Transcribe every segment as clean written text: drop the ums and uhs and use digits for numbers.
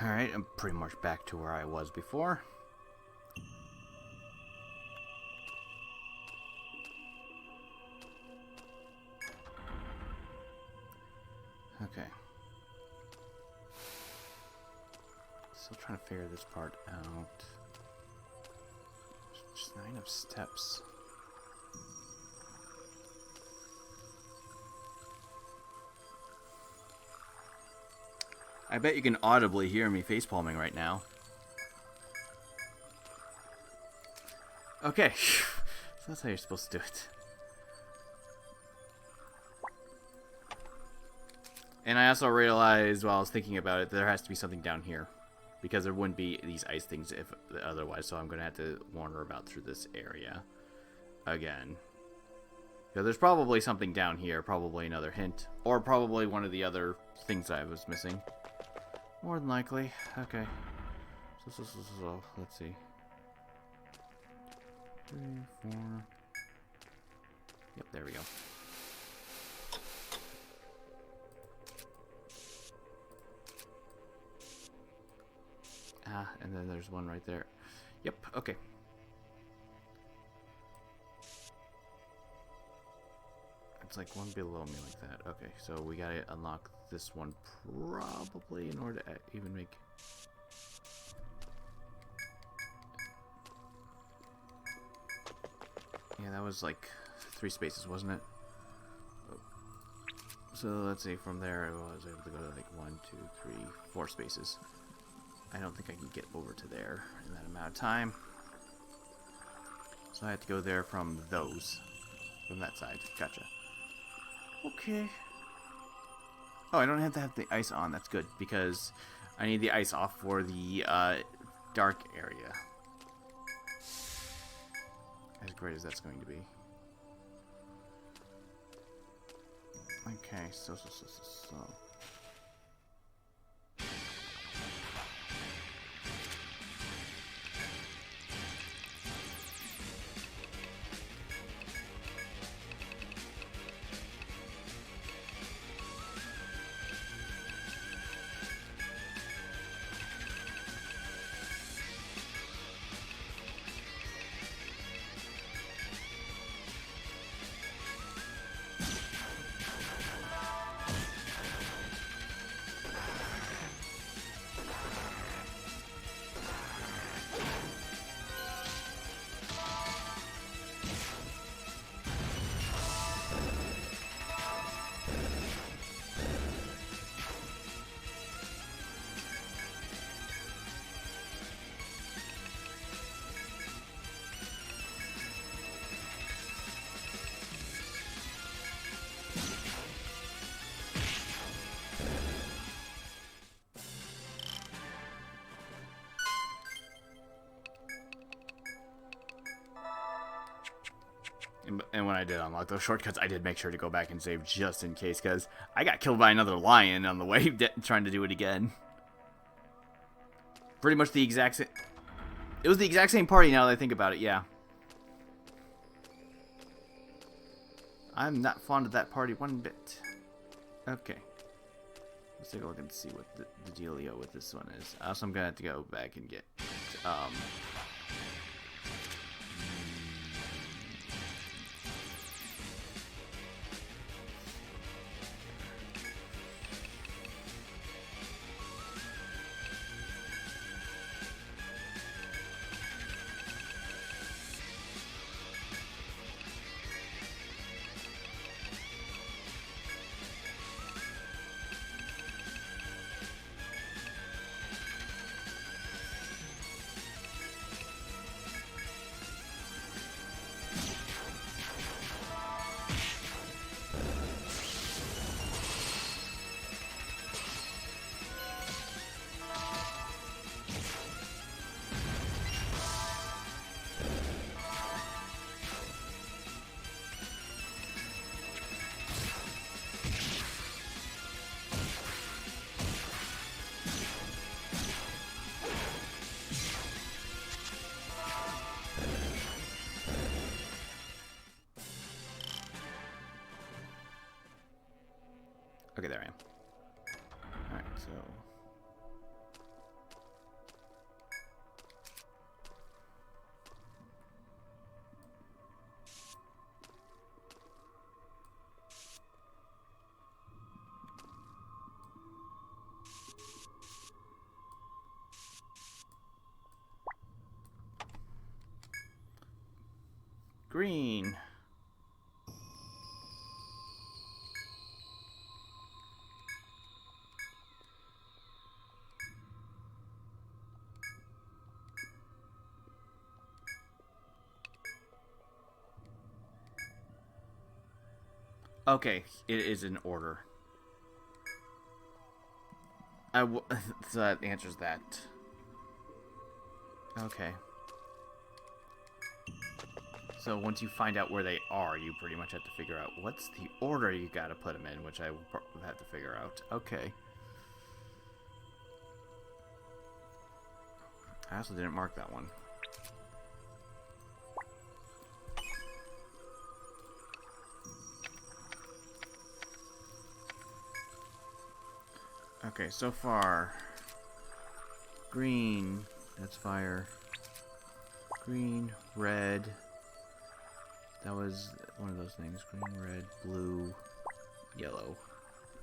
Alright, I'm pretty much back to where I was before. Okay. Still trying to figure this part out. Just not enough steps. I bet you can audibly hear me facepalming right now. Okay. So that's how you're supposed to do it. And I also realized while I was thinking about it, there has to be something down here. Because there wouldn't be these ice things if otherwise, so I'm going to have to wander about through this area again. So there's probably something down here, probably another hint, or probably one of the other things I was missing. More than likely. Okay. So let's see. 3, 4. Yep, there we go. Ah, and then there's one right there. Yep, okay. It's like one below me like that. Okay, so we gotta unlock this one probably in order to even make... Yeah, that was like 3 spaces, wasn't it? So let's see, from there I was able to go to like 1, 2, 3, 4 spaces. I don't think I can get over to there in that amount of time. So I have to go there from those. From that side. Gotcha. Okay. Oh, I don't have to have the ice on. That's good, because I need the ice off for the dark area. As great as that's going to be. Okay, so. And when I did unlock those shortcuts, I did make sure to go back and save just in case, because I got killed by another lion on the way trying to do it again. Pretty much the exact same... It was the exact same party now that I think about it, yeah. I'm not fond of that party one bit. Okay. Let's take a look and see what the dealio with this one is. Also, I'm going to have to go back and get... Okay, there I am. Alright, so... green. Okay, it is in order. So that answers that. Okay. So once you find out where they are, you pretty much have to figure out what's the order you gotta put them in, which I will have to figure out. Okay. I also didn't mark that one. Okay, so far, green, that's fire, green, red, that was one of those things, green, red, blue, yellow,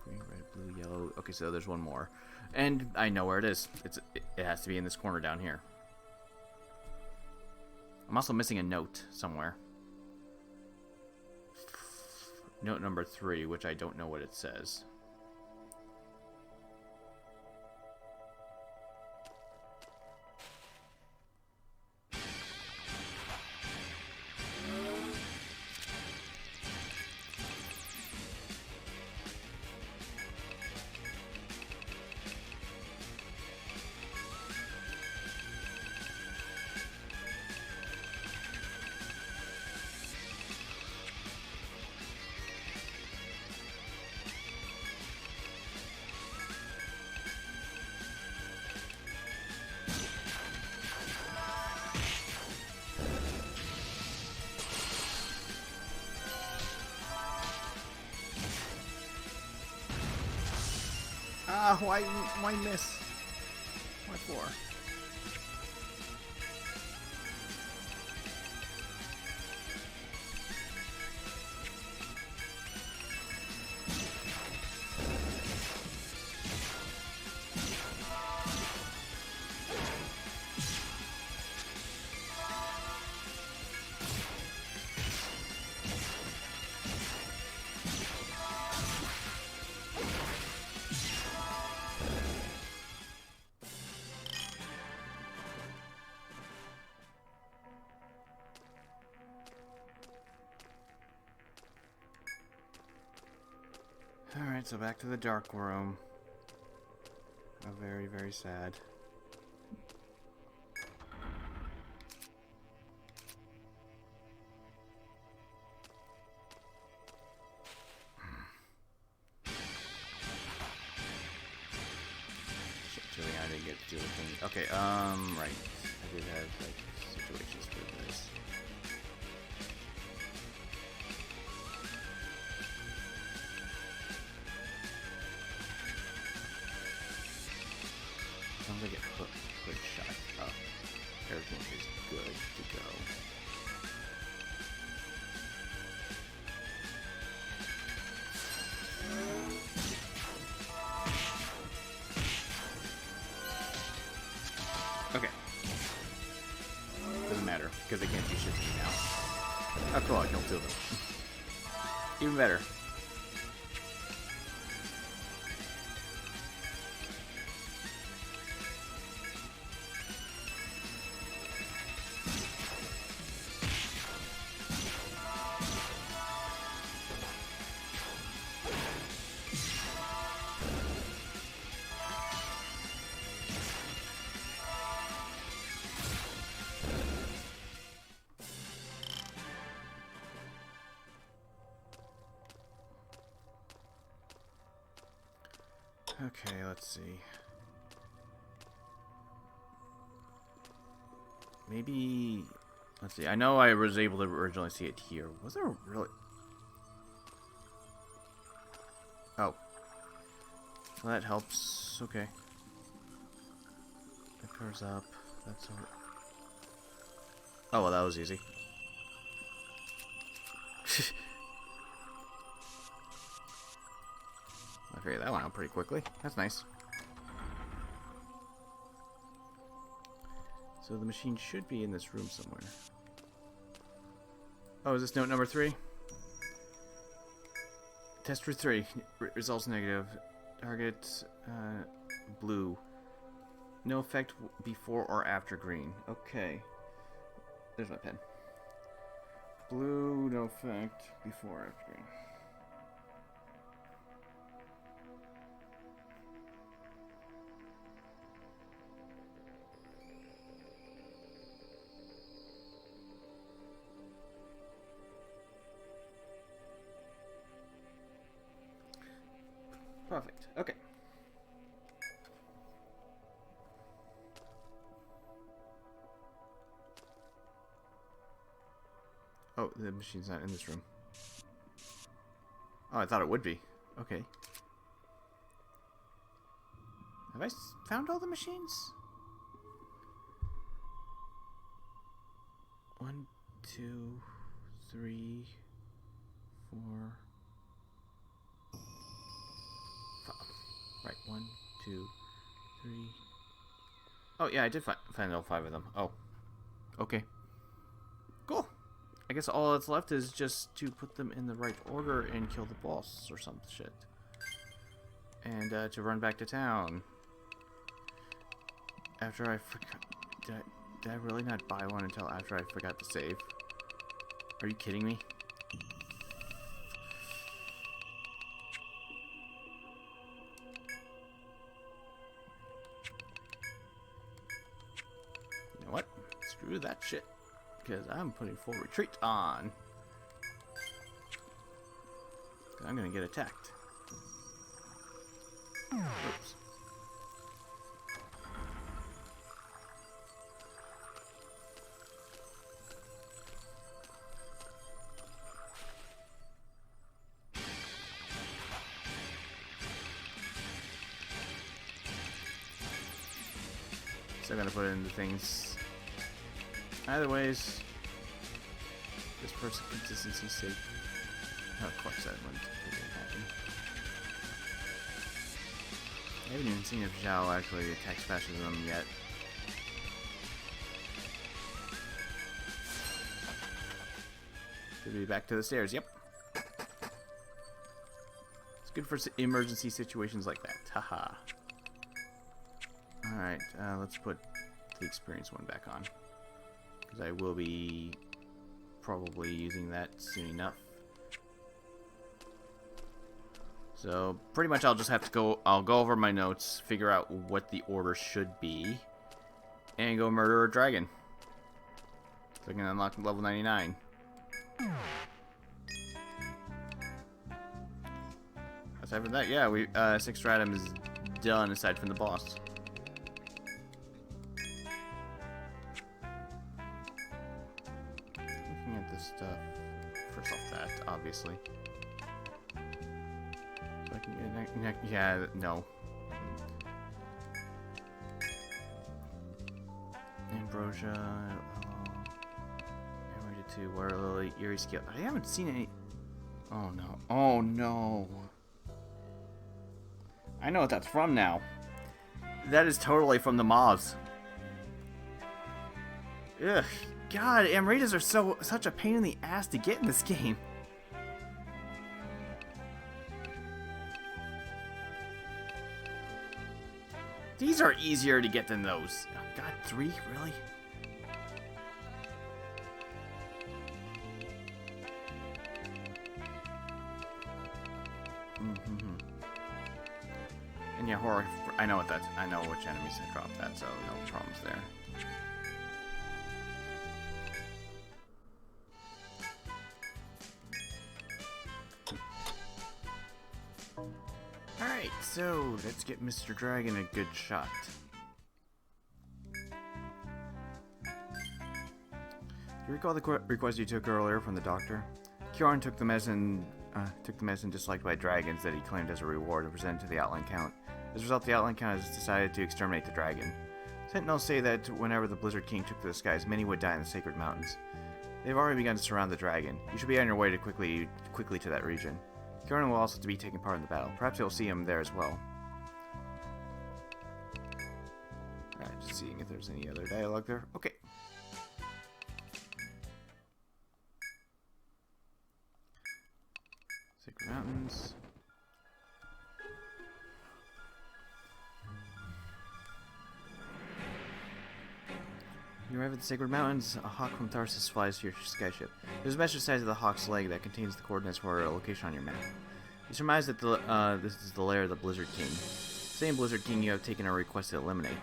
green, red, blue, yellow, okay, so there's one more, and I know where it is, it has to be in this corner down here. I'm also missing a note somewhere, note number 3, which I don't know what it says. Ah, why miss? Why 4? Alright, so back to the dark room. Very, very sad. Shit, Julian, I didn't get to do the thing. Okay, right. I did have, like, situations for this. As long as I get hood shot up, everything is good to go. Okay. Doesn't matter, because they can't do shit to me now. After all, I killed 2 of them. Even better. Okay, let's see. Maybe... Let's see. I know I was able to originally see it here. Was there really... Oh. Well, that helps. Okay. That covers up. That's all... Oh, well, that was easy. I figured that went out pretty quickly. That's nice. So the machine should be in this room somewhere. Oh, is this note number 3? Test for 3. Results negative. Target blue. No effect before or after green. Okay. There's my pen. Blue, no effect before or after green. Perfect. Okay. Oh, the machine's not in this room. Oh, I thought it would be. Okay. Have I found all the machines? 1, 2, 3, 4, 5. Right, 1, 2, 3. Oh yeah, I did find all 5 of them. Oh, okay. Cool. I guess all that's left is just to put them in the right order and kill the boss or some shit. And to run back to town. After I forgot... Did I really not buy one until after I forgot to save? Are you kidding me? You know what? Screw that shit. Because I'm putting full retreat on. I'm gonna get attacked. Oops. Still gonna put in the things. Either ways, just for consistency's sake. Oh, of course that wouldn't happen. I haven't even seen if Zhao actually attacks faster than them yet. Should be back to the stairs, yep. It's good for emergency situations like that, haha. Alright, let's put the experience one back on. Because I will be probably using that soon enough. So pretty much I'll just have to I'll go over my notes, figure out what the order should be, and go murder a dragon. So I can unlock level 99. Aside from that, yeah, we 6 stratum is done aside from the boss. Stuff. First off that, obviously. So I can get yeah, no. Ambrosia, Emerald 2, Water Lily, Eerie Scale. I haven't seen any. Oh no. Oh no. I know what that's from now. That is totally from the mobs. Ugh. God, Amritas are such a pain in the ass to get in this game. These are easier to get than those. Oh, God, 3? Really? And yeah, horror. I know what that's. I know which enemies have dropped that, so no problems there. Alright, so let's get Mr. Dragon a good shot. Do you recall the request you took earlier from the doctor? Kieran took the medicine disliked by dragons that he claimed as a reward and presented to the Outline Count. As a result, the Outline Count has decided to exterminate the dragon. Sentinels say that whenever the Blizzard King took to the skies, many would die in the Sacred Mountains. They've already begun to surround the dragon. You should be on your way to quickly to that region. Kieran will also be taking part in the battle. Perhaps you'll see him there as well. Alright, just seeing if there's any other dialogue there. Okay. You arrive at the Sacred Mountains. A hawk from Tharsis flies to your skyship. There's a measure size of the hawk's leg that contains the coordinates for a location on your map. You surmise that this is the lair of the Blizzard King. Same Blizzard King you have taken a request to eliminate.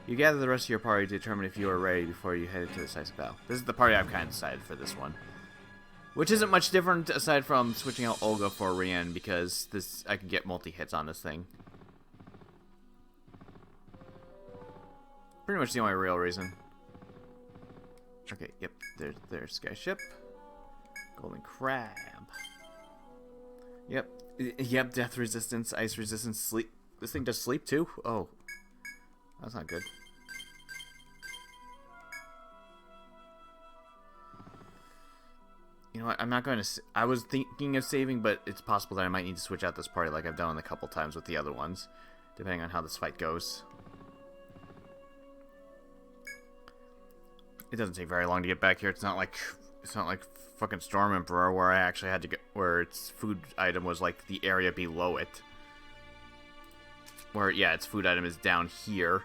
You gather the rest of your party to determine if you are ready before you head into the decisive battle. This is the party I've kind of decided for this one. Which isn't much different aside from switching out Olga for Rian, because I can get multi-hits on this thing. Pretty much the only real reason. Okay, yep, there's Skyship. Golden Crab. Yep, death resistance, ice resistance, sleep. This thing does sleep too? Oh. That's not good. You know what, I'm not going to... I was thinking of saving, but it's possible that I might need to switch out this party like I've done a couple times with the other ones. Depending on how this fight goes. It doesn't take very long to get back here. It's not like fucking Storm Emperor where I actually had to get... Where its food item was like the area below it. Where, yeah, its food item is down here.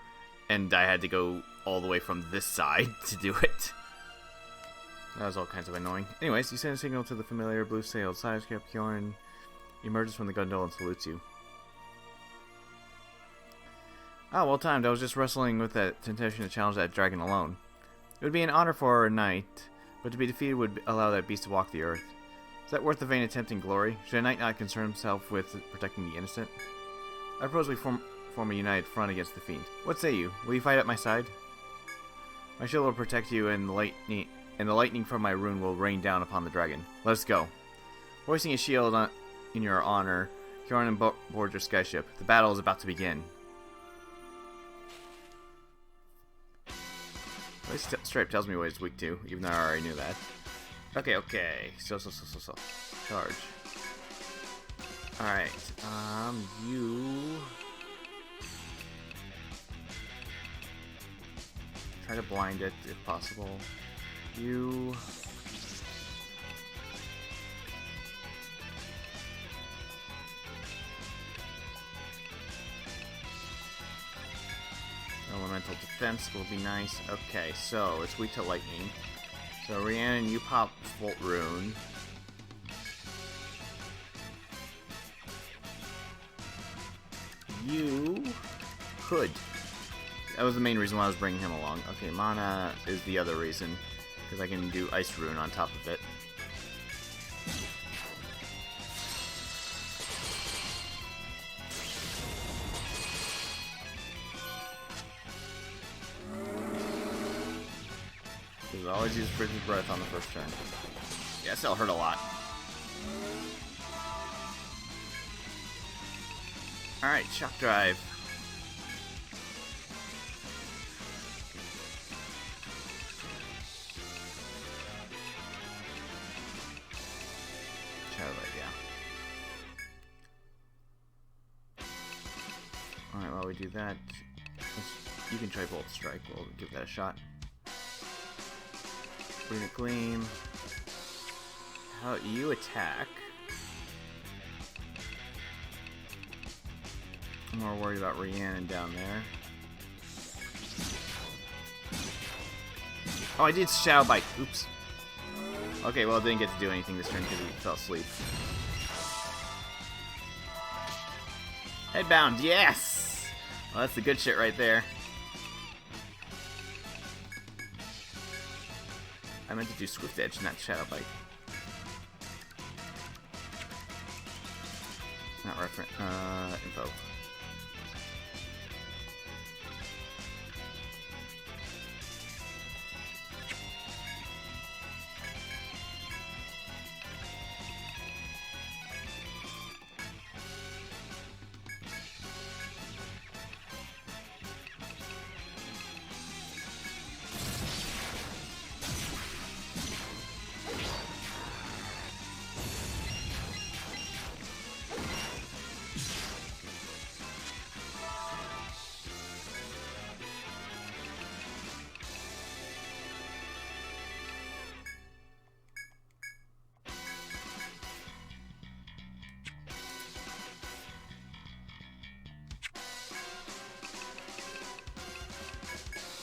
And I had to go all the way from this side to do it. That was all kinds of annoying. Anyways, you send a signal to the familiar blue-sailed sideskip. Kjorn emerges from the gondola and salutes you. Ah, well timed. I was just wrestling with that temptation to challenge that dragon alone. It would be an honor for a knight, but to be defeated would allow that beast to walk the earth. Is that worth the vain attempt and glory? Should a knight not concern himself with protecting the innocent? I propose we form a united front against the fiend. What say you? Will you fight at my side? My shield will protect you, and the lightning from my rune will rain down upon the dragon. Let us go. Hoisting a shield in your honor, Kjorn and board your skyship. The battle is about to begin. At least Stripe tells me what he's weak to, even though I already knew that. Okay. So. Charge. Alright, you... Try to blind it, if possible. You... Elemental defense will be nice. Okay, so it's weak to lightning. So Rhiannon, you pop Volt Rune. You could. That was the main reason why I was bringing him along. Okay, Mana is the other reason, because I can do Ice Rune on top of it. Because I always use Frigid Breath on the first turn. Yeah, that'll hurt a lot. Alright, Shock Drive. Alright, while we do that, you can try Bolt Strike. We'll give that a shot. Runic Gleam. How you attack? I'm more worried about Rhiannon down there. Oh, I did Shadow Bite. Oops. Okay, well, I didn't get to do anything this turn because he fell asleep. Headbound, yes! Well, that's the good shit right there. I meant to do Swift Edge, not Shadow Bite. Not reference. Info.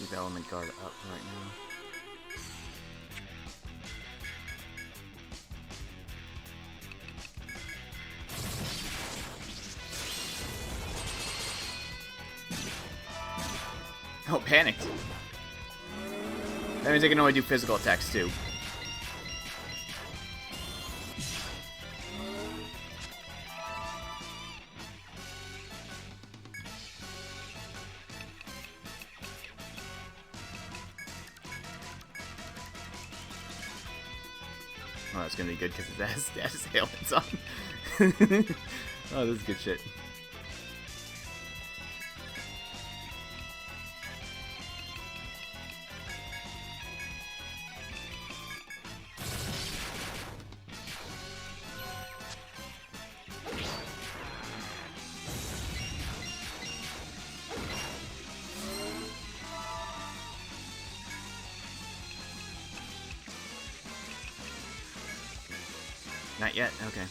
Keep element guard up right now. Oh, panicked. That means I can only do physical attacks too. Oh, that's gonna be good because it has ailments on. Oh, this is good shit. Not yet? Okay.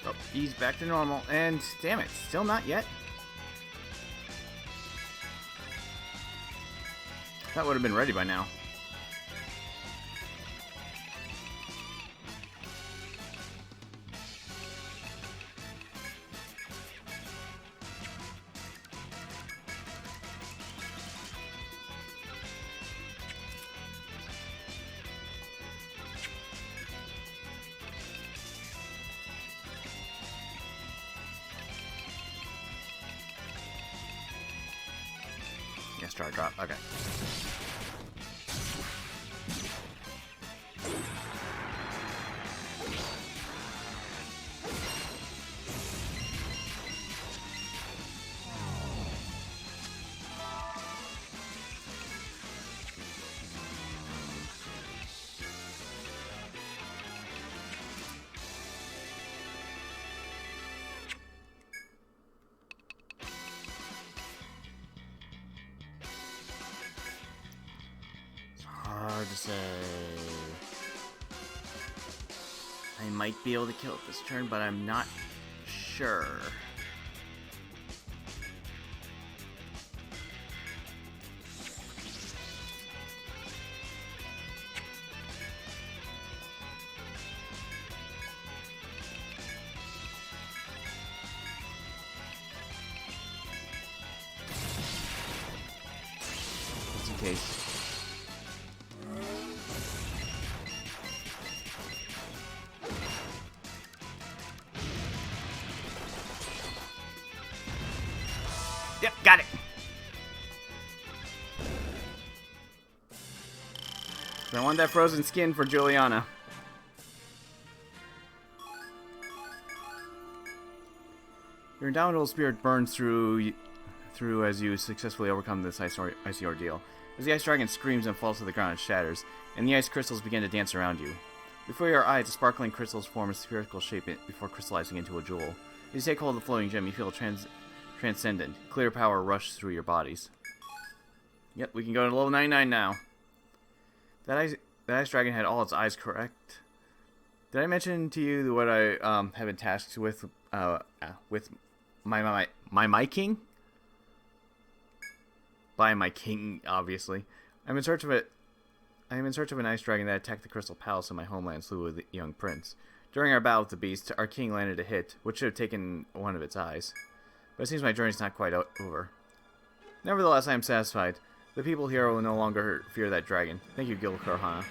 Oh, he's back to normal, and damn it, still not yet. That would have been ready by now. Star drop. Okay. Hard to say. I might be able to kill it this turn, but I'm not sure. Just in case. Yep, got it. I want that frozen skin for Juliana. Your indomitable spirit burns through as you successfully overcome this icy ordeal. As the ice dragon screams and falls to the ground and shatters, and the ice crystals begin to dance around you. Before your eyes, the sparkling crystals form a spherical shape before crystallizing into a jewel. As you take hold of the floating gem, you feel transcendent. Clear power rushes through your bodies. Yep, we can go to level 99 now. That ice dragon had all its eyes correct. Did I mention to you what I have been tasked with my king? By my king, obviously. I am in search of an ice dragon that attacked the Crystal Palace in my homeland, slew with the young prince. During our battle with the beast, our king landed a hit, which should have taken one of its eyes. But it seems my journey's not quite over. Nevertheless, I am satisfied. The people here will no longer fear that dragon. Thank you, Gil Karhana.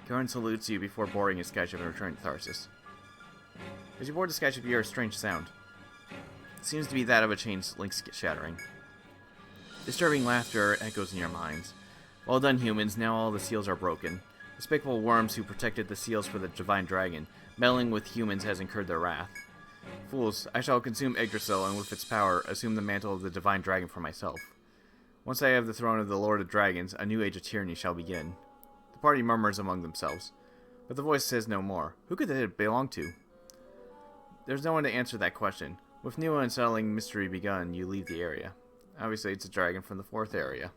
Karan salutes you before boarding his skyship and returning to Tharsis. As you board the skyship, you hear a strange sound. It seems to be that of a chain link shattering. Disturbing laughter echoes in your minds. Well done, humans. Now all the seals are broken. Despicable worms who protected the seals for the divine dragon, meddling with humans has incurred their wrath. Fools, I shall consume Yggdrasil and with its power assume the mantle of the divine dragon for myself. Once I have the throne of the Lord of Dragons, a new age of tyranny shall begin. The party murmurs among themselves, but the voice says no more. Who could it belong to? There's no one to answer that question. With new and unsettling mystery begun, you leave the area. Obviously, it's a dragon from the 4th area.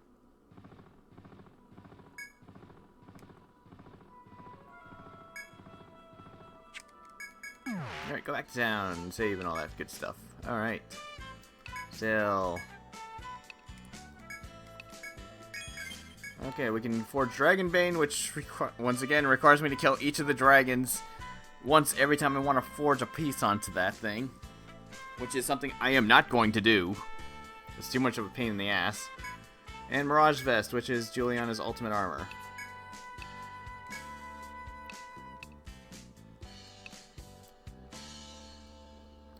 Alright, go back down, save and all that good stuff. Alright. Still. Okay, we can forge Dragonbane, which once again requires me to kill each of the dragons once every time I want to forge a piece onto that thing. Which is something I am not going to do. It's too much of a pain in the ass. And Mirage Vest, which is Juliana's ultimate armor.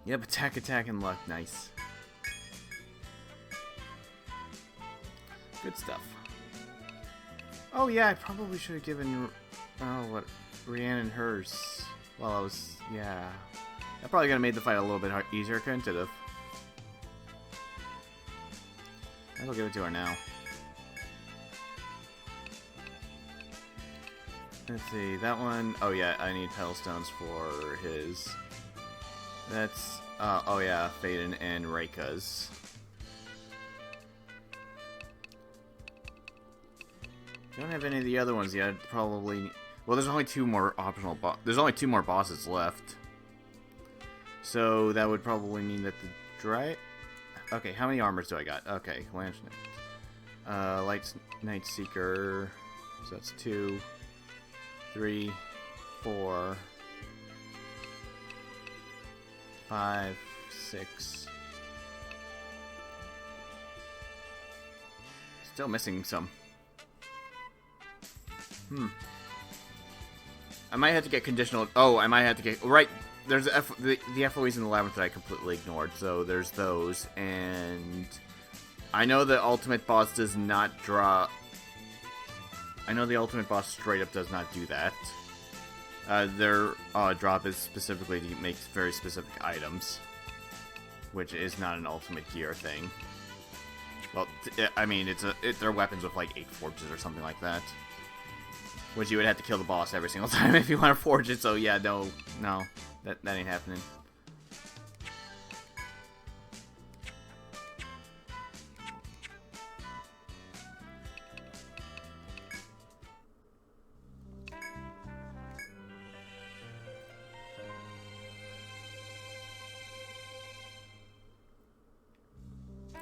Yep, attack, and luck. Nice. Good stuff. Oh yeah, I probably should have given Rhiannon hers while I was... yeah. That probably could have made the fight a little bit easier, couldn't it have? I'll give it to her now. Let's see, that one... oh yeah, I need petal stones for his... that's... oh yeah, Phaedon and Reika's. Don't have any of the other ones yet. Probably... well, there's only 2 more optional there's only 2 more bosses left. So that would probably mean that the okay, how many armors do I got? Okay, Lance Knight. Light Night Seeker. So that's 2, 3, 4, 5, 6. Still missing some. I might have to get conditional. Oh, I might have to get... right, there's the FOEs in the labyrinth that I completely ignored. So there's those. And I know the ultimate boss does not draw... I know the ultimate boss straight up does not do that. Their drop is specifically to make very specific items. Which is not an ultimate gear thing. Well, I mean, they're weapons with like 8 forges or something like that. Which you would have to kill the boss every single time if you want to forge it, so yeah, no, that ain't happening.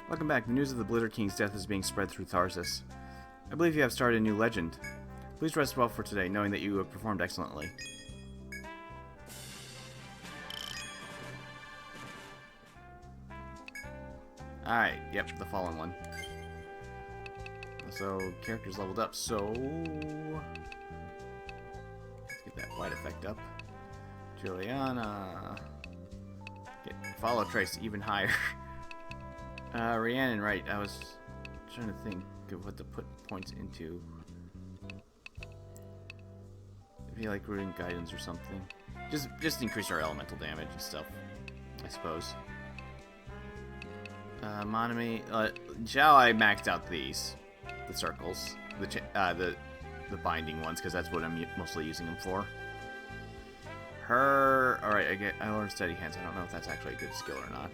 Welcome back. The news of the Blizzard King's death is being spread through Tharsis. I believe you have started a new legend. Please rest well for today, knowing that you have performed excellently. Alright, yep, the fallen one. So, characters leveled up, so... let's get that white effect up. Juliana... follow trace even higher. Rhiannon, right, I was trying to think of what to put points into. Maybe like rooting guidance or something. Just increase our elemental damage and stuff, I suppose. Monami, Zhao, I maxed out these, the circles, the binding ones, because that's what I'm mostly using them for. Her, all right, I learned steady hands. I don't know if that's actually a good skill or not.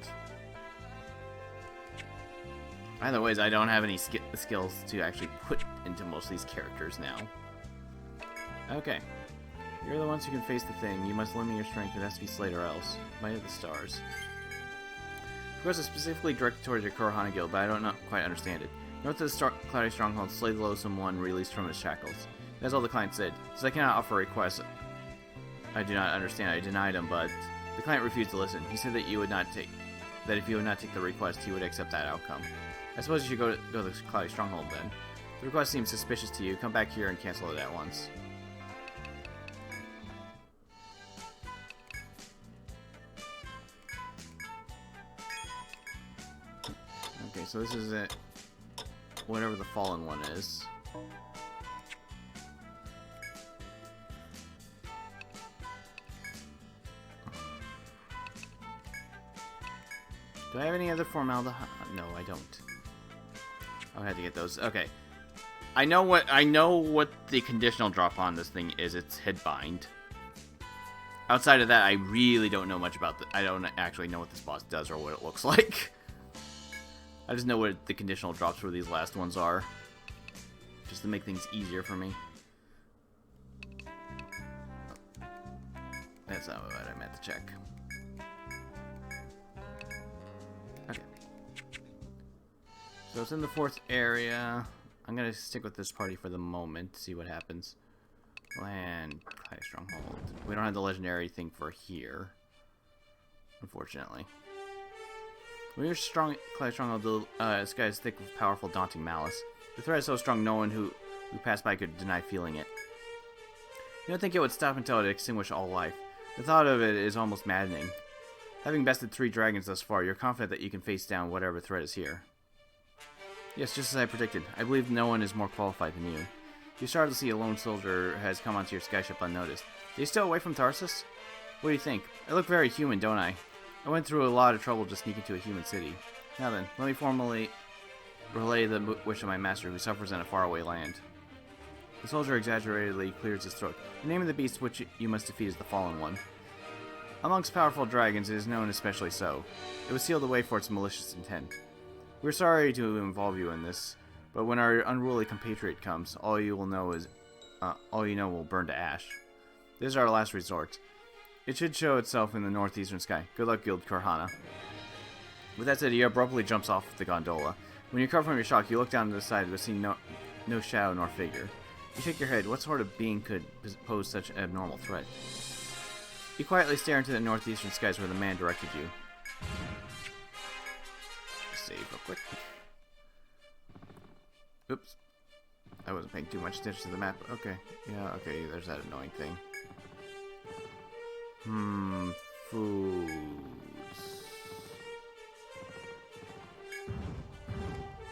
Either ways, I don't have any skills to actually put into most of these characters now. Okay. You're the ones who can face the thing. You must lend me your strength. It has to be Slate or else. Might of the stars. Of course, it's specifically directed towards your Kurohana guild, but I don't quite understand it. North of the Cloudy Stronghold, slay the loathsome one released from its shackles. That's all the client said. Since I cannot offer a request, I do not understand. I denied him, but the client refused to listen. He said that you would not take, that if you would not take the request, he would accept that outcome. I suppose you should go to the Cloudy Stronghold then. The request seems suspicious to you. Come back here and cancel it at once. Okay, so this is it. Whatever the fallen one is. Do I have any other formaldehyde? No, I don't. I had to get those. Okay. I know what the conditional drop on this thing is. It's Headbind. Outside of that, I really don't know much about I don't actually know what this boss does or what it looks like. I just know what the conditional drops for these last ones are. Just to make things easier for me. That's not what I meant to check. Okay. So it's in the 4th area. I'm gonna stick with this party for the moment, see what happens. Land, high stronghold. We don't have the legendary thing for here, unfortunately. When you're strong, Clyde Stronghold, this guy is thick with powerful, daunting malice. The threat is so strong, no one who passed by could deny feeling it. You don't think it would stop until it extinguished all life. The thought of it is almost maddening. Having bested 3 dragons thus far, you're confident that you can face down whatever threat is here. Yes, just as I predicted. I believe no one is more qualified than you. You started to see a lone soldier has come onto your skyship unnoticed. Are you still away from Tarsus? What do you think? I look very human, don't I? I went through a lot of trouble to sneak into a human city. Now then, let me formally relay the wish of my master, who suffers in a faraway land. The soldier exaggeratedly clears his throat. The name of the beast which you must defeat is the Fallen One. Amongst powerful dragons, it is known especially so. It was sealed away for its malicious intent. We're sorry to involve you in this, but when our unruly compatriot comes, all you know will burn to ash. This is our last resort. It should show itself in the northeastern sky. Good luck, Guild Korhana. With that said, he abruptly jumps off the gondola. When you recover from your shock, you look down to the side, but see no shadow nor figure. You shake your head. What sort of being could pose such an abnormal threat? You quietly stare into the northeastern skies where the man directed you. Save real quick. Oops. I wasn't paying too much attention to the map. Okay. Yeah, okay, there's that annoying thing. Foods.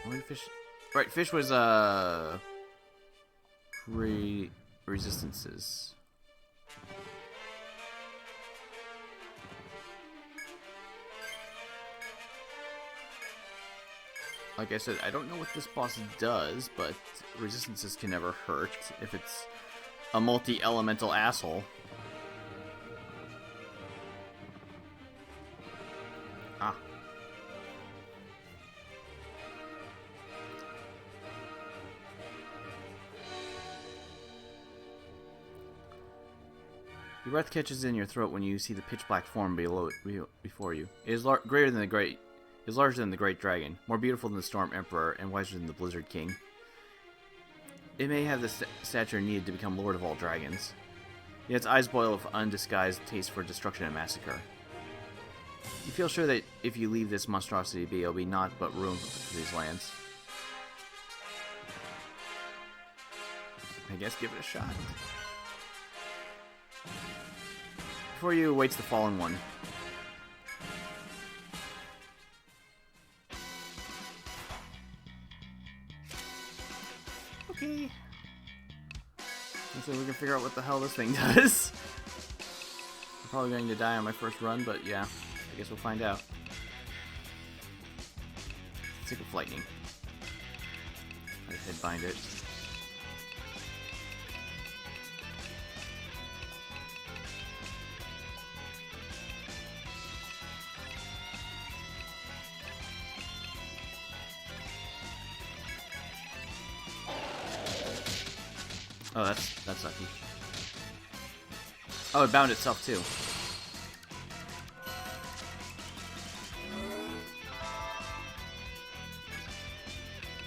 Only fish. Right, fish was, resistances. Like I said, I don't know what this boss does, but resistances can never hurt if it's a multi-elemental asshole. Ah. Your breath catches in your throat when you see the pitch-black form before you. It is larger than the Great Dragon, more beautiful than the Storm Emperor, and wiser than the Blizzard King. It may have the stature needed to become Lord of all dragons. Yet its eyes boil with undisguised taste for destruction and massacre. You feel sure that if you leave this monstrosity be, it'll be naught but ruin for these lands. I guess give it a shot. Before you awaits the Fallen One. Okay. So we can figure out what the hell this thing does. I'm probably going to die on my first run, but yeah, I guess we'll find out. Sick of lightning. I headbind it. Oh, that's lucky. Oh, it bound itself too.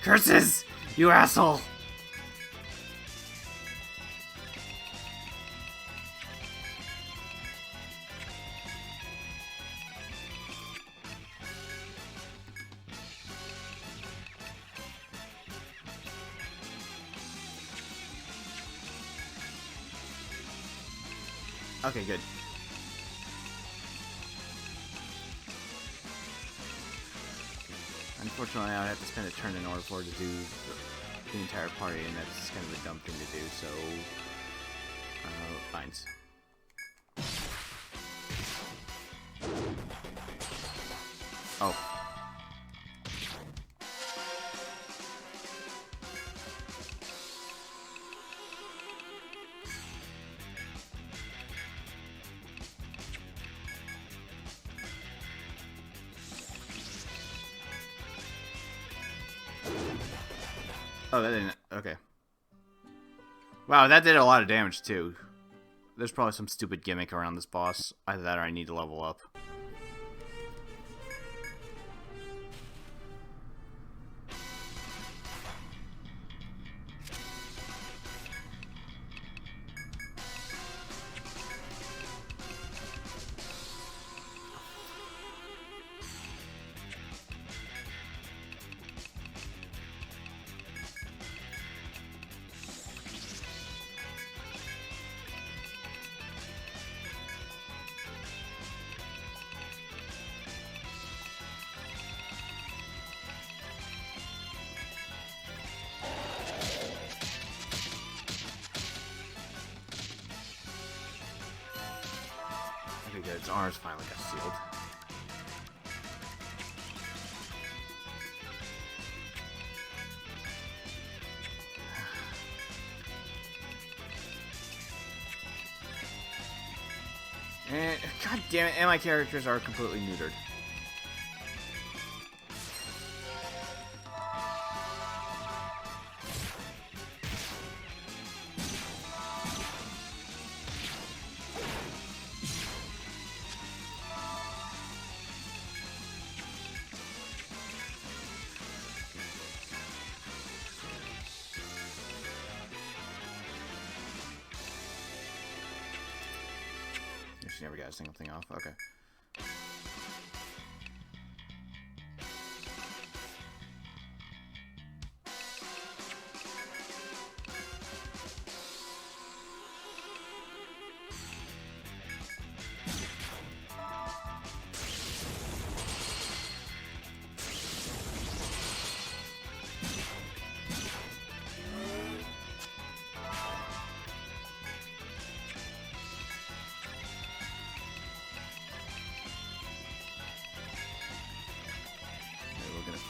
Curses! You asshole! Okay, good. Unfortunately, I would have to spend a turn in order for it to do the entire party, and that's kind of a dumb thing to do, so... fines. Oh. Oh, that didn't... Okay. Wow, that did a lot of damage, too. There's probably some stupid gimmick around this boss. Either that or I need to level up. Okay, good. Its arms finally got sealed. And, god damn it, and my characters are completely neutered. She never got a single thing off. Okay.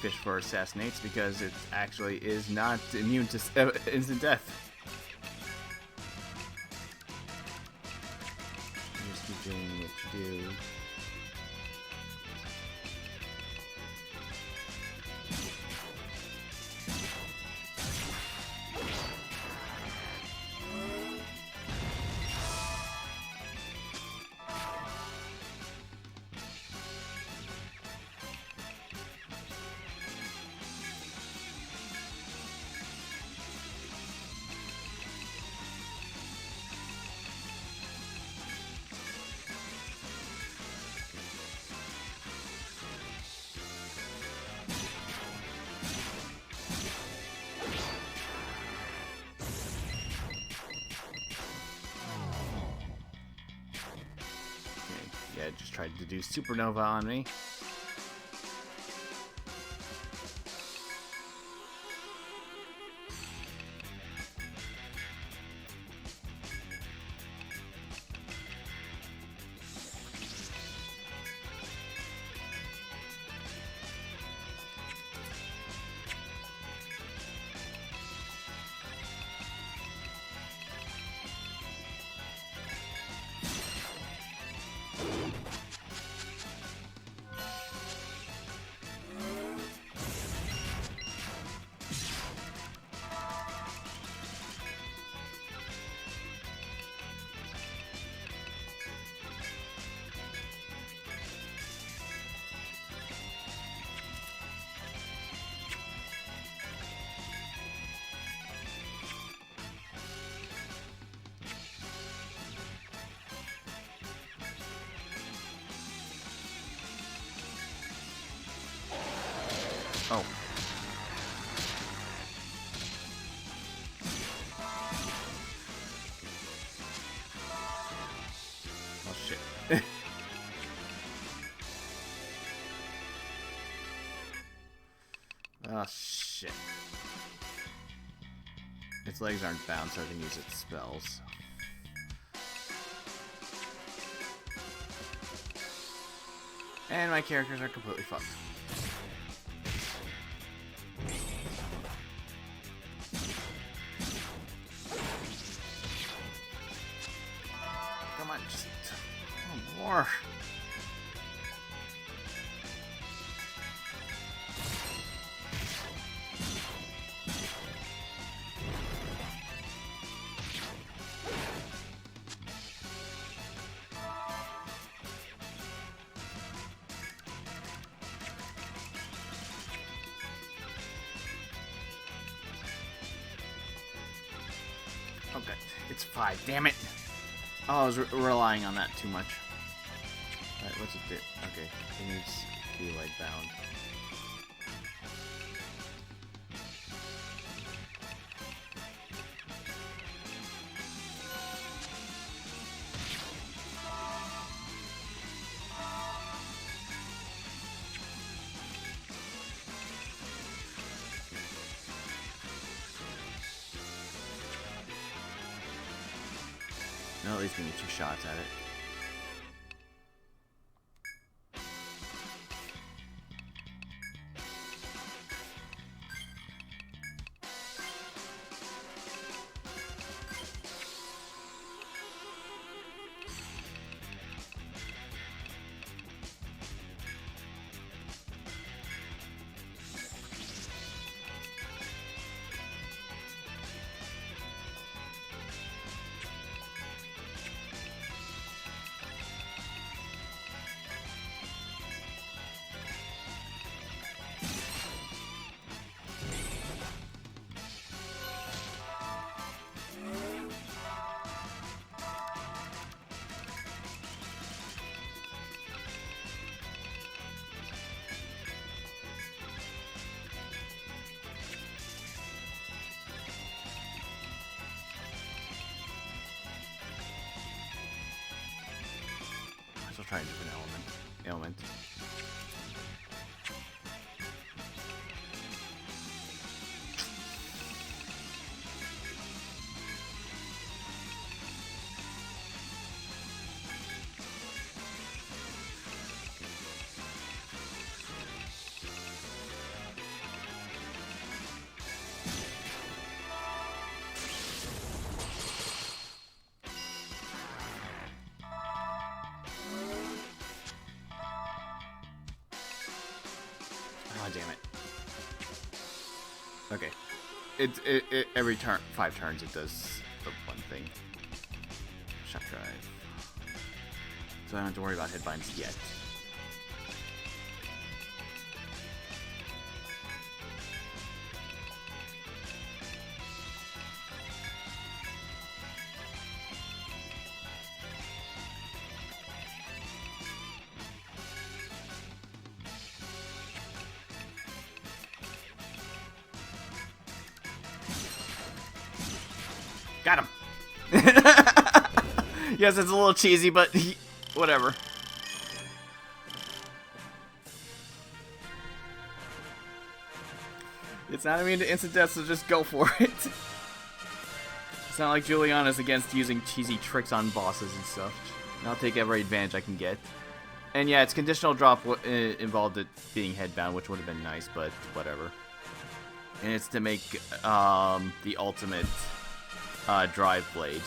Fish for assassinates because it actually is not immune to instant death. Just keep doing what you do. Yeah, just tried to do supernova on me. Oh. Oh shit. Oh shit. Its legs aren't bound, so I can use its spells. And my characters are completely fucked. Come on, just one more. Okay, it's 5. Damn it. Oh, I was relying on that too much. Alright, what's it do? Okay, it needs to be leg bound. No, at least give me 2 shots at it. I'll try a different ailment. Oh, damn it. Okay. It every turn, 5 turns, it does the one thing. Shock drive. So I don't have to worry about headbinds yet. Got him! Yes, it's a little cheesy, but whatever. It's not immune to instant death, so just go for it. It's not like Juliana's against using cheesy tricks on bosses and stuff. And I'll take every advantage I can get. And yeah, it's conditional drop involved it being headbound, which would have been nice, but whatever. And it's to make the ultimate drive blade,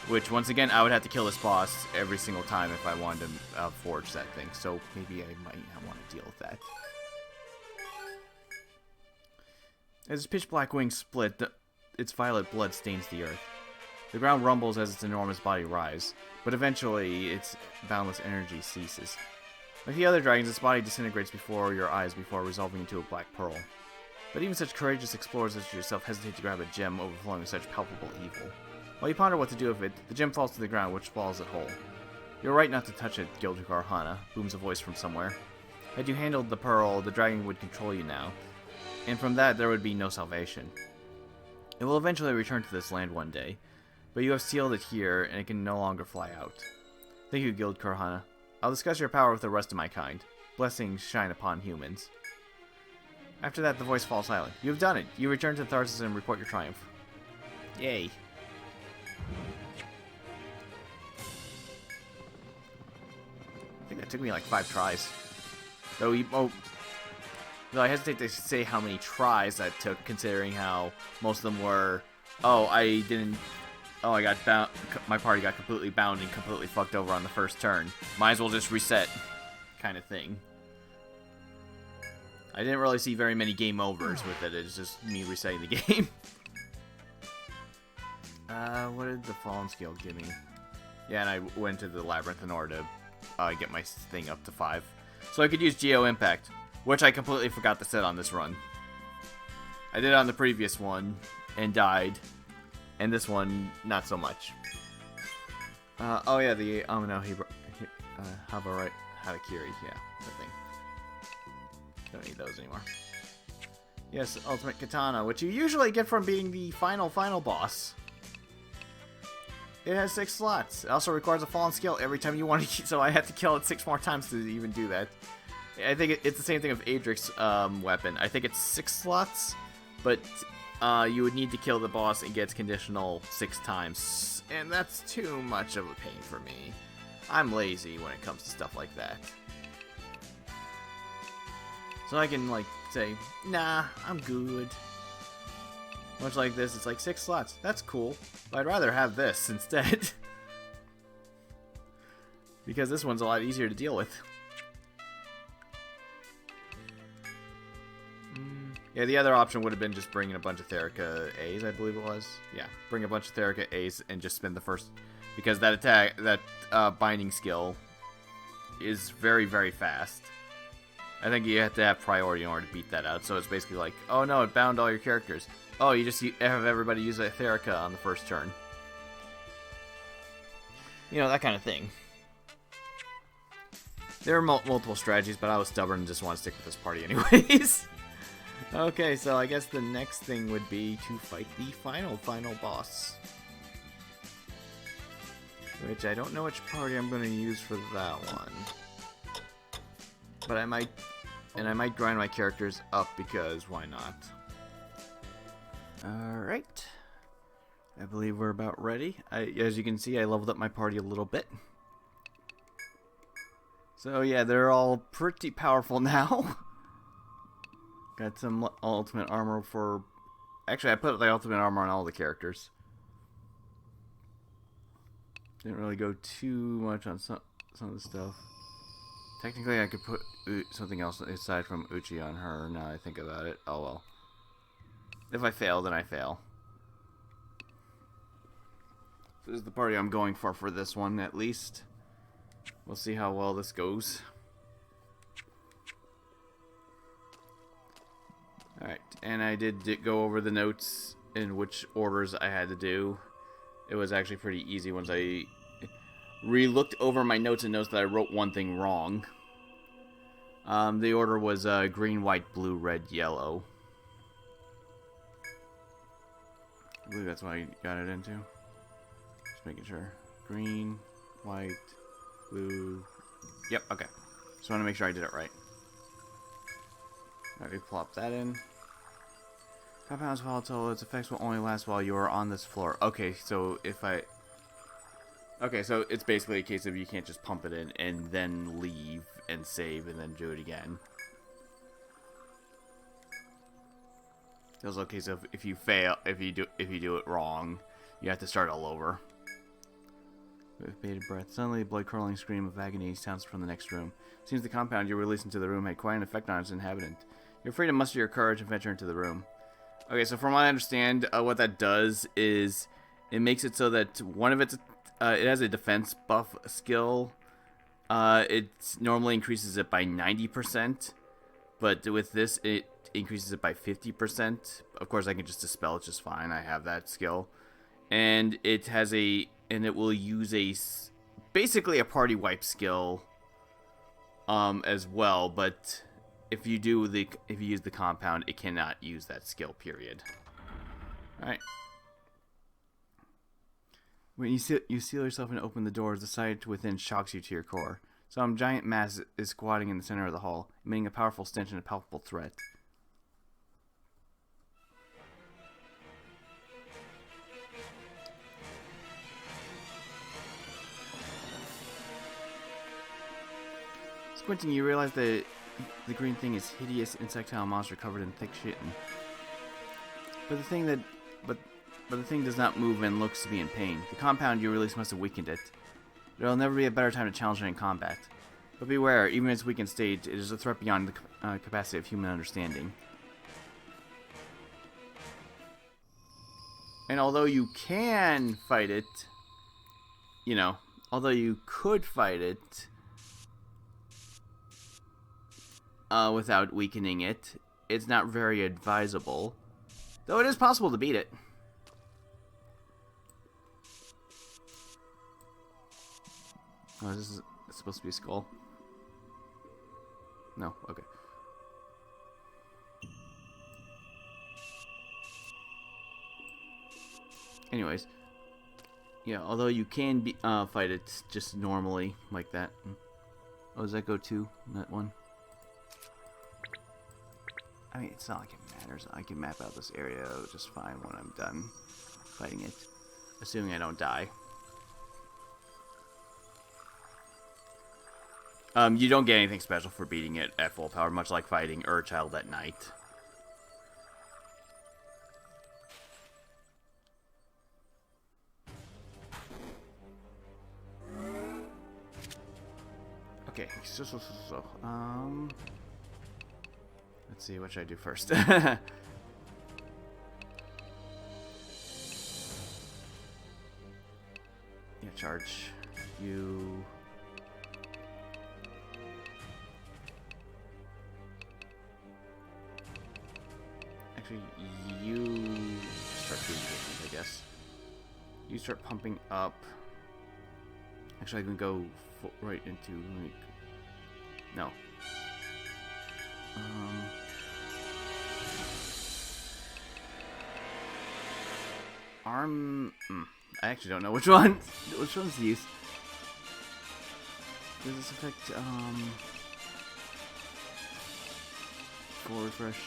which once again I would have to kill this boss every single time if I wanted to forge that thing, so maybe I might not want to deal with that. As its pitch black wings split, its violet blood stains the earth. The ground rumbles as its enormous body rises, but eventually its boundless energy ceases. Like the other dragons, its body disintegrates before your eyes before resolving into a black pearl. But even such courageous explorers as yourself hesitate to grab a gem overflowing with such palpable evil. While you ponder what to do with it, the gem falls to the ground, which swallows it whole. You're right not to touch it, Gildrukar Hana, booms a voice from somewhere. Had you handled the pearl, the dragon would control you now, and from that there would be no salvation. It will eventually return to this land one day, but you have sealed it here, and it can no longer fly out. Thank you, Gildrukar Hana. I'll discuss your power with the rest of my kind. Blessings shine upon humans. After that, the voice falls silent. You have done it. You return to Tharsis and report your triumph. Yay. I think that took me like 5 tries. Though, though I hesitate to say how many tries that took, considering how most of them were, I got bound, my party got completely bound and completely fucked over on the first turn. Might as well just reset, kind of thing. I didn't really see very many game overs with it. It's just me resetting the game. What did the Fallen skill give me? Yeah, and I went to the Labyrinth in order to get my thing up to 5. So I could use Geo Impact, which I completely forgot to set on this run. I did it on the previous one and died. and this one not so much. Oh yeah, the Habarakiri, yeah, that thing. Don't need those anymore. Yes, Ultimate Katana, which you usually get from being the final boss. It has 6 slots. It also requires a fallen skill every time you want to, so I had to kill it 6 more times to even do that. I think it's the same thing with Adric's weapon. I think it's 6 slots, but you would need to kill the boss and get conditional 6 times. And that's too much of a pain for me. I'm lazy when it comes to stuff like that. So I can, like, say, nah, I'm good. Much like this, it's like 6 slots. That's cool. But I'd rather have this instead. Because this one's a lot easier to deal with. Yeah, the other option would have been just bringing a bunch of Therica A's, I believe it was. Yeah, bring a bunch of Therica A's and just spend the first... Because that attack, that binding skill is very, very fast. I think you have to have priority in order to beat that out. So it's basically like, oh no, it bound all your characters. Oh, you just have everybody use a Therica on the first turn. You know, that kind of thing. There are multiple strategies, but I was stubborn and just want to stick with this party anyways. Okay, so I guess the next thing would be to fight the final boss. Which I don't know which party I'm going to use for that one. But I might grind my characters up because why not? Alright. I believe we're about ready. As you can see, I leveled up my party a little bit. So yeah, they're all pretty powerful now. Got some ultimate armor for... Actually, I put the ultimate armor on all the characters. Didn't really go too much on some of the stuff. Technically, I could put something else aside from Uchi on her, now I think about it. Oh well. If I fail, then I fail. So this is the party I'm going for this one, at least. We'll see how well this goes. Alright, and I did go over the notes in which orders I had to do. It was actually pretty easy once I re-looked over my notes and noticed that I wrote one thing wrong. The order was green, white, blue, red, yellow. I believe that's what I got it into. Just making sure. Green, white, blue. Yep, okay. Just want to make sure I did it right. Alright, we plop that in. Compound is volatile. Its effects will only last while you are on this floor. Okay, so if I... Okay, so it's basically a case of you can't just pump it in and then leave and save and then do it again. It's also a case of if you fail, if you do it wrong, you have to start all over. With bated breath, suddenly a blood-curdling scream of agony sounds from the next room. Seems the compound you released into the room had quite an effect on its inhabitant. You're free to muster your courage and venture into the room. Okay, so from what I understand, what that does is it makes it so that one of its it has a defense buff skill. It normally increases it by 90%, but with this it increases it by 50%. Of course, I can just dispel it just fine. I have that skill, and it has it will use basically a party wipe skill as well, but if you use the compound, it cannot use that skill, period. Alright. When you seal yourself and open the doors, the sight within shocks you to your core. Some giant mass is squatting in the center of the hall, emitting a powerful stench and a palpable threat. Squinting, you realize that the green thing is hideous insectile monster covered in thick shit. But the thing does not move and looks to be in pain. The compound you release must have weakened it. There will never be a better time to challenge it in combat. But beware, even in its weakened state, it is a threat beyond the capacity of human understanding. And although you can fight it, although you could fight it without weakening it, it's not very advisable. Though it is possible to beat it. Oh, this is it's supposed to be a skull. No, okay. Anyways, yeah. Although you can be fight it just normally like that. Oh, does that go to that one? I mean, it's not like it matters. I can map out this area just fine when I'm done fighting it, assuming I don't die. You don't get anything special for beating it at full power, much like fighting Urchild at night. Okay, so, let's see, what should I do first? Yeah, charge. You... Actually, you start doing things, I guess. You start pumping up. Actually, I can go right into, like... No. Arm... I actually don't know which one. Which one's these? Does this affect, full refresh?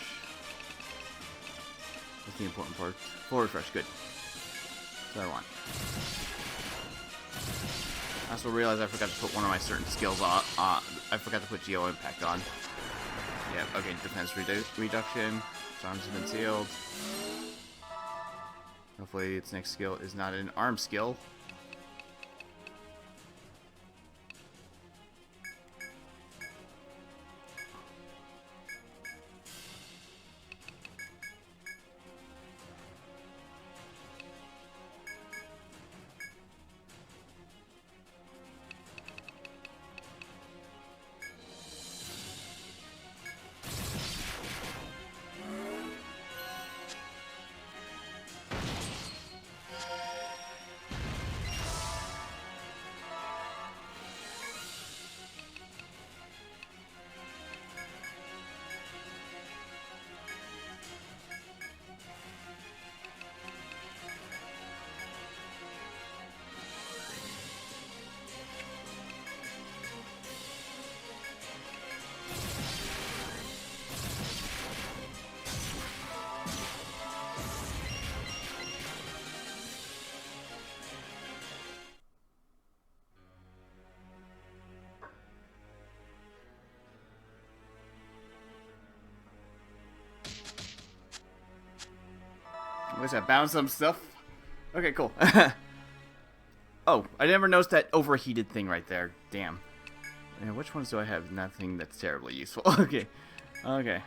That's the important part. Full refresh, good. That's what I want. I also realized I forgot to put one of my certain skills on. I forgot to put Geo Impact on. Yeah, okay, defense reduction. Charms have been sealed. Hopefully its next skill is not an arm skill. What's that? Bounce some stuff? Okay, cool. Oh, I never noticed that overheated thing right there. Damn. Yeah, which ones do I have? Nothing that's terribly useful. Okay. Okay.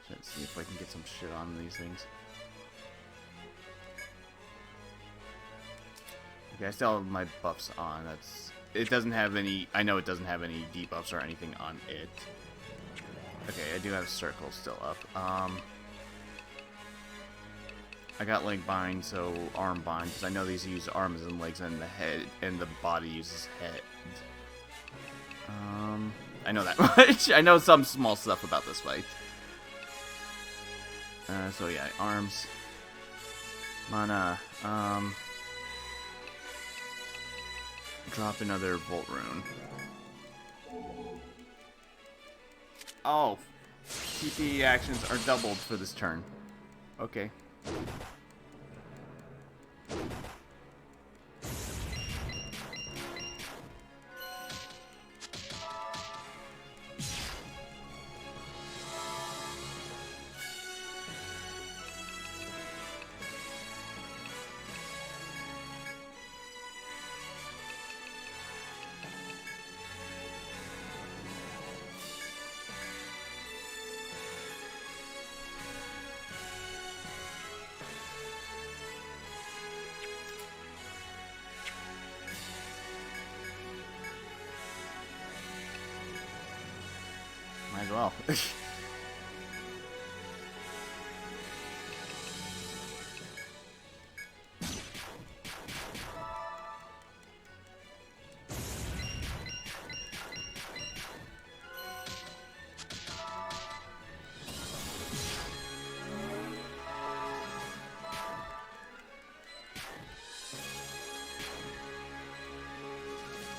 Let's see if I can get some shit on these things. Okay, I still have my buffs on. It doesn't have any... I know it doesn't have any debuffs or anything on it. Okay, I do have circle still up. I got leg bind, so arm bind, because I know these use arms and legs, and the head and the body uses head. I know that much. I know some small stuff about this fight. So yeah, arms. Mana. Drop another Volt Rune. Oh, TP actions are doubled for this turn. Okay. as well.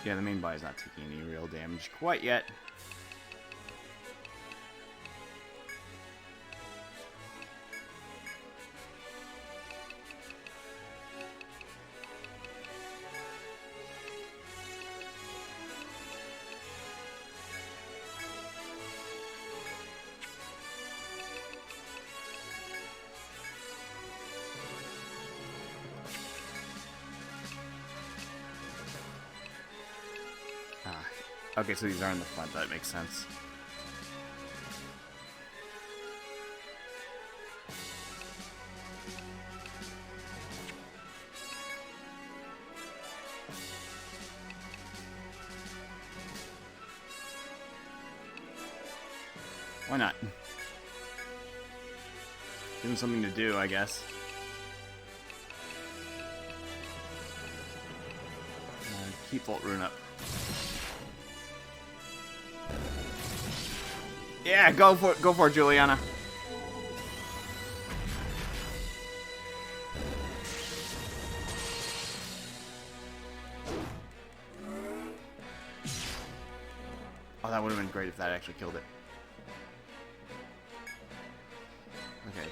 Yeah, the main body's not taking any real damage quite yet. Okay, so these are in the front. That makes sense. Why not? Give them something to do, I guess. Keep Volt Rune up. Yeah, go for it, Juliana. Oh, that would have been great if that actually killed it. Okay.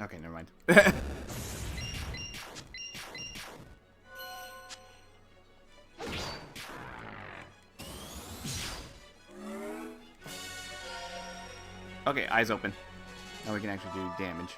Okay, never mind. Okay, eyes open. Now we can actually do damage.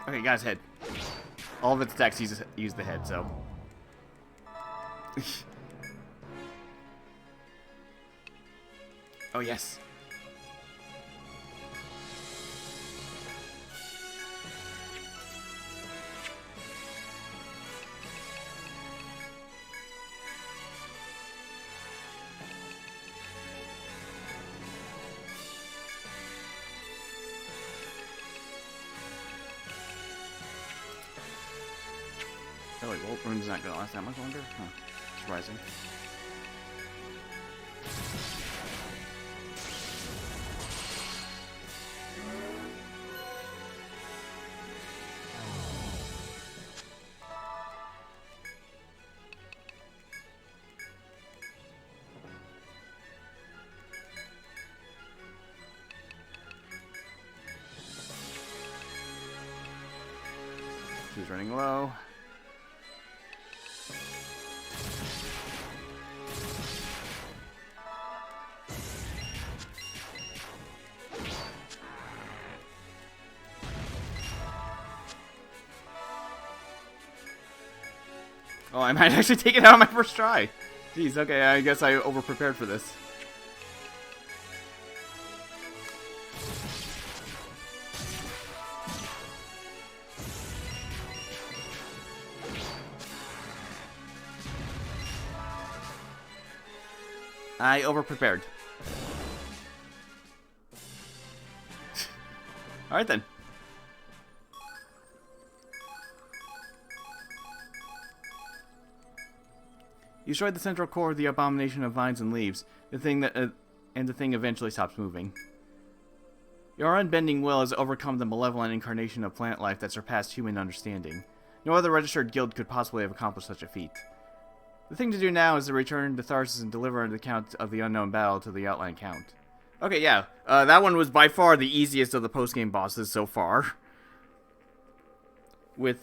Okay, got his head. All of its attacks use the head, so. Oh, yes. Oh wait, Volt Rune's not gonna last that much longer? Huh. Surprising. She's running low. Oh, I might actually take it out on my first try. Jeez, okay, I guess I over-prepared for this. I over-prepared. Alright then. You destroyed the central core of the abomination of vines and leaves, the thing eventually stops moving. Your unbending will has overcome the malevolent incarnation of plant life that surpassed human understanding. No other registered guild could possibly have accomplished such a feat. The thing to do now is to return to Tharsis and deliver an account of the unknown battle to the Outland Count. Okay, yeah, that one was by far the easiest of the post-game bosses so far. With,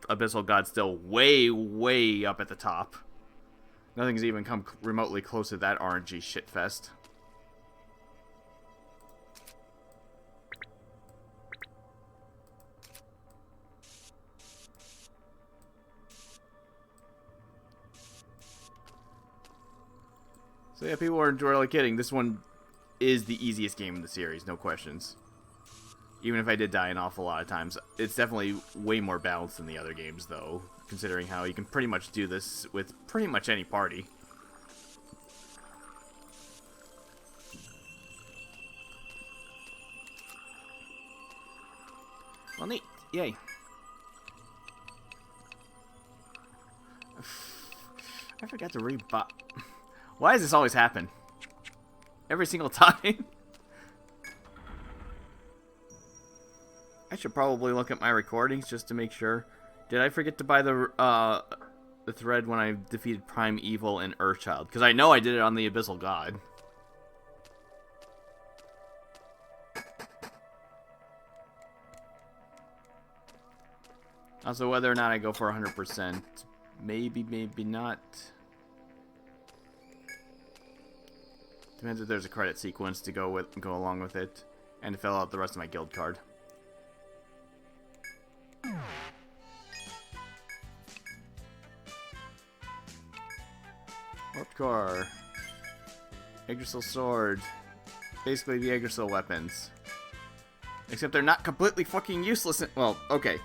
Abyssal God still way, way up at the top. Nothing's even come remotely close to that RNG shitfest. So yeah, people weren't really kidding. This one is the easiest game in the series, no questions. Even if I did die an awful lot of times. It's definitely way more balanced than the other games, though, considering how you can pretty much do this with pretty much any party. Well, neat. Yay. I forgot to rebuff. Why does this always happen? Every single time? I should probably look at my recordings just to make sure. Did I forget to buy the thread when I defeated Prime Evil and Earthchild? Because I know I did it on the Abyssal God. Also, whether or not I go for 100%, maybe, maybe not. Depends if there's a credit sequence to go along with it, and to fill out the rest of my guild card. Warped Core. Yggdrasil Sword. Basically the Yggdrasil weapons. Except they're not completely fucking useless. Well, okay.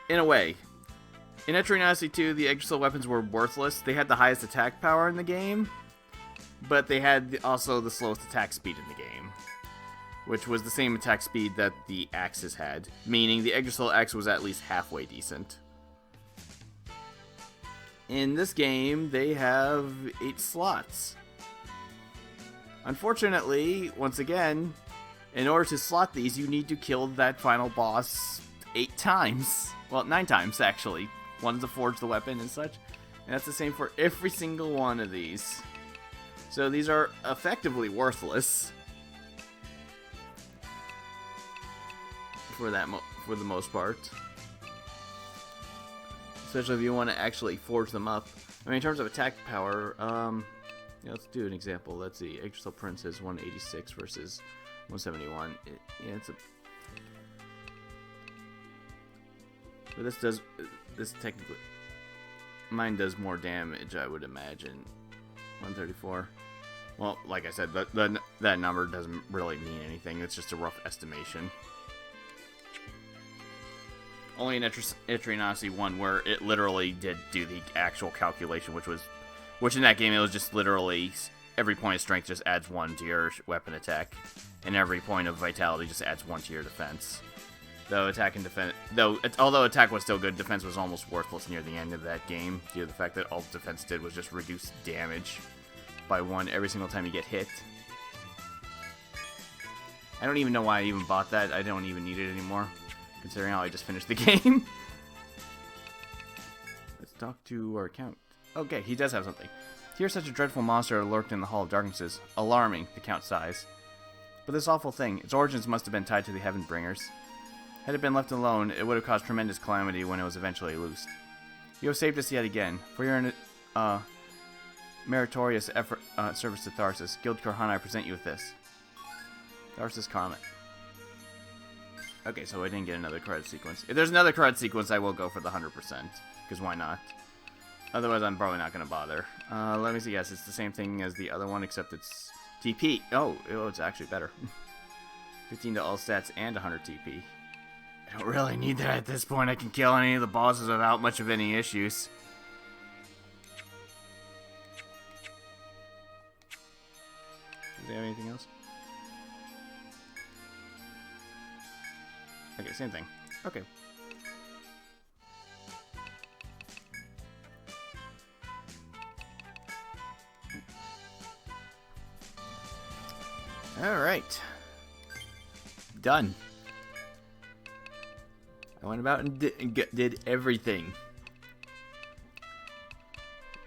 In a way. In Etrian Odyssey 2, the Yggdrasil weapons were worthless. They had the highest attack power in the game, but they had also the slowest attack speed in the game, which was the same attack speed that the axes had, meaning the Yggdrasil axe was at least halfway decent. In this game, they have 8 slots. Unfortunately, once again, in order to slot these, you need to kill that final boss 8 times. Well, 9 times, actually. One to forge the weapon and such. And that's the same for every single one of these. So these are effectively worthless. For the most part. Especially if you want to actually forge them up. I mean, in terms of attack power, yeah, let's do an example. Let's see. Yggdrasil Princess 186 versus 171. It's a... But this technically... Mine does more damage, I would imagine. 134. Well, like I said, that number doesn't really mean anything. It's just a rough estimation. Only in Etrian Odyssey 1 where it literally did do the actual calculation, which in that game it was just literally every point of strength just adds 1 to your weapon attack, and every point of vitality just adds 1 to your defense. Though although attack was still good, defense was almost worthless near the end of that game, due to the fact that all defense did was just reduce damage by 1 every single time you get hit. I don't even know why I even bought that. I don't even need it anymore, considering how I just finished the game. Let's talk to our account. Okay, he does have something. Here such a dreadful monster lurked in the Hall of Darknesses, alarming, the Count sighs. But this awful thing, its origins must have been tied to the Heavenbringers. Had it been left alone, it would have caused tremendous calamity when it was eventually loosed. You have saved us yet again. For your meritorious effort, service to Tharsis, Guild Korhana, I present you with this. Tharsis Karma. Okay, so I didn't get another credit sequence. If there's another credit sequence, I will go for the 100%, because why not? Otherwise, I'm probably not going to bother. Let me see. Yes, it's the same thing as the other one, except it's TP. Oh, it's actually better. 15 to all stats and 100 TP. I don't really need that at this point. I can kill any of the bosses without much of any issues. Does he have anything else? Okay, same thing. Okay. Alright. Done. I went about and did everything.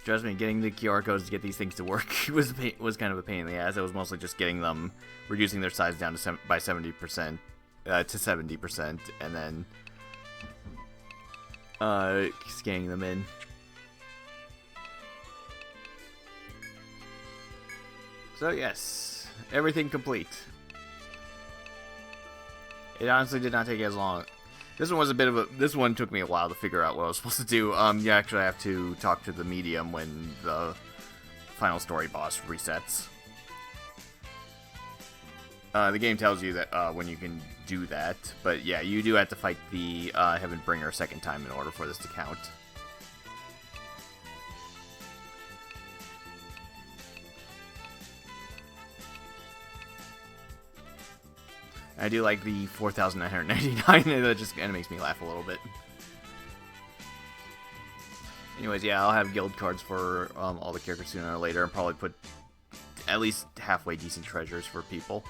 Trust me, getting the QR codes to get these things to work was kind of a pain in the ass. It was mostly just getting them, reducing their size down to by 70%, to 70%, and then scanning them in. So yes, everything complete. It honestly did not take as long. This one was a bit of a. This one took me a while to figure out what I was supposed to do. You actually have to talk to the medium when the final story boss resets. The game tells you that when you can do that, but yeah, you do have to fight the Heaven Bringer a second time in order for this to count. I do like the 4,999. That just kind of makes me laugh a little bit. Anyways, yeah, I'll have guild cards for all the characters sooner or later, and probably put at least halfway decent treasures for people.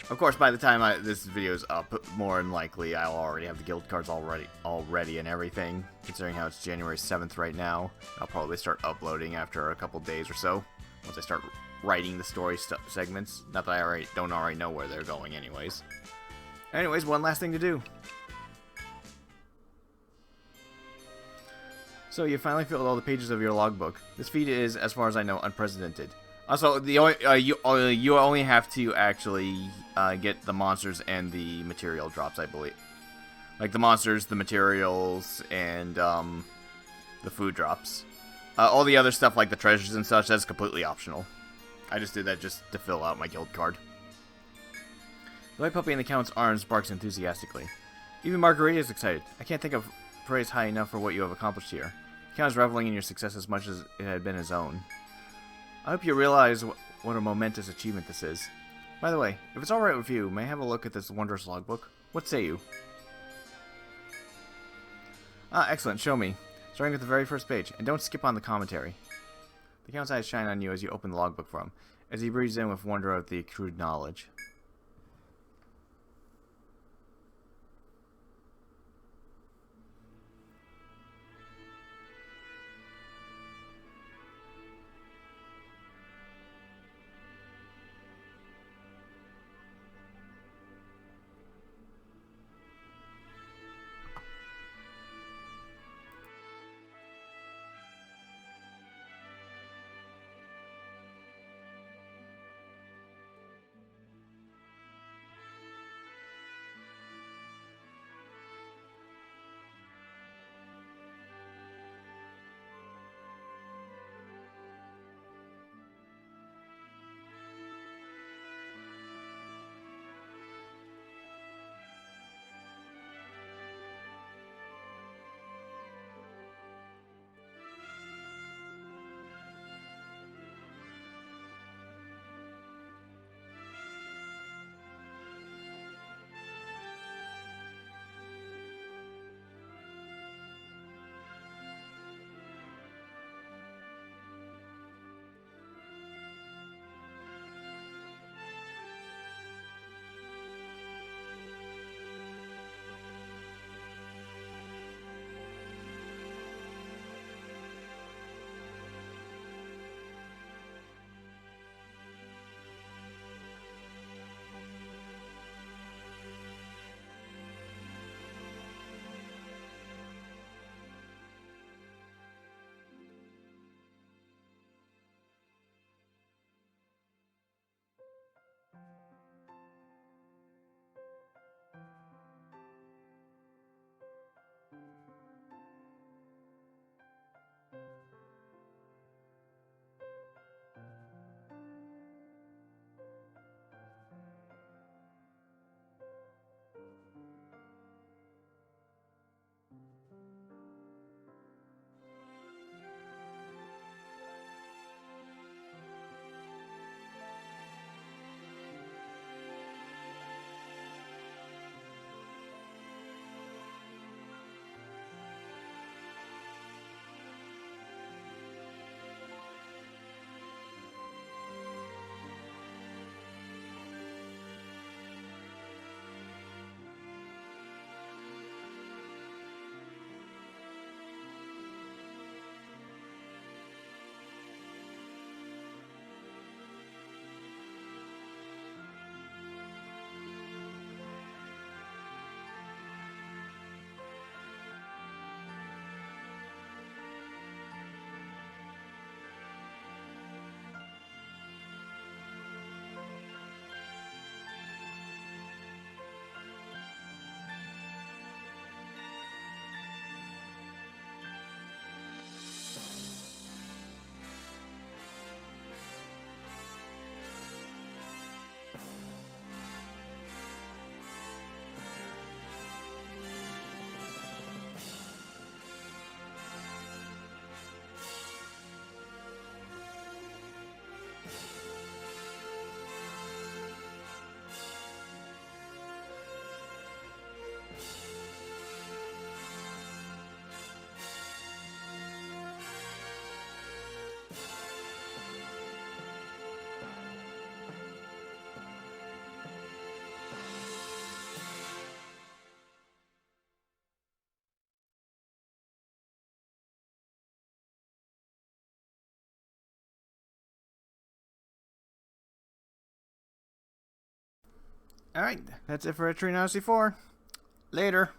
Of course, by the time this video is up, more than likely I'll already have the guild cards already and everything. Considering how it's January 7th right now, I'll probably start uploading after a couple days or so, once I start writing the story segments. Not that I don't already know where they're going anyways. Anyways, one last thing to do. So you finally filled all the pages of your logbook. This feat is, as far as I know, unprecedented. Also, the only, you only have to actually get the monsters and the material drops, I believe. Like the monsters, the materials, and the food drops. All the other stuff like the treasures and such, that's completely optional. I just did that just to fill out my guild card. The white puppy in the Count's arms barks enthusiastically. Even Margarita is excited. I can't think of praise high enough for what you have accomplished here. The Count is reveling in your success as much as it had been his own. I hope you realize what a momentous achievement this is. By the way, if it's alright with you, may I have a look at this wondrous logbook? What say you? Ah, excellent. Show me. Starting with the very first page, and don't skip on the commentary. The Count's eyes shine on you as you open the logbook for him, as he breathes in with wonder of the accrued knowledge. Alright, that's it for Etrian Odyssey 4. Later.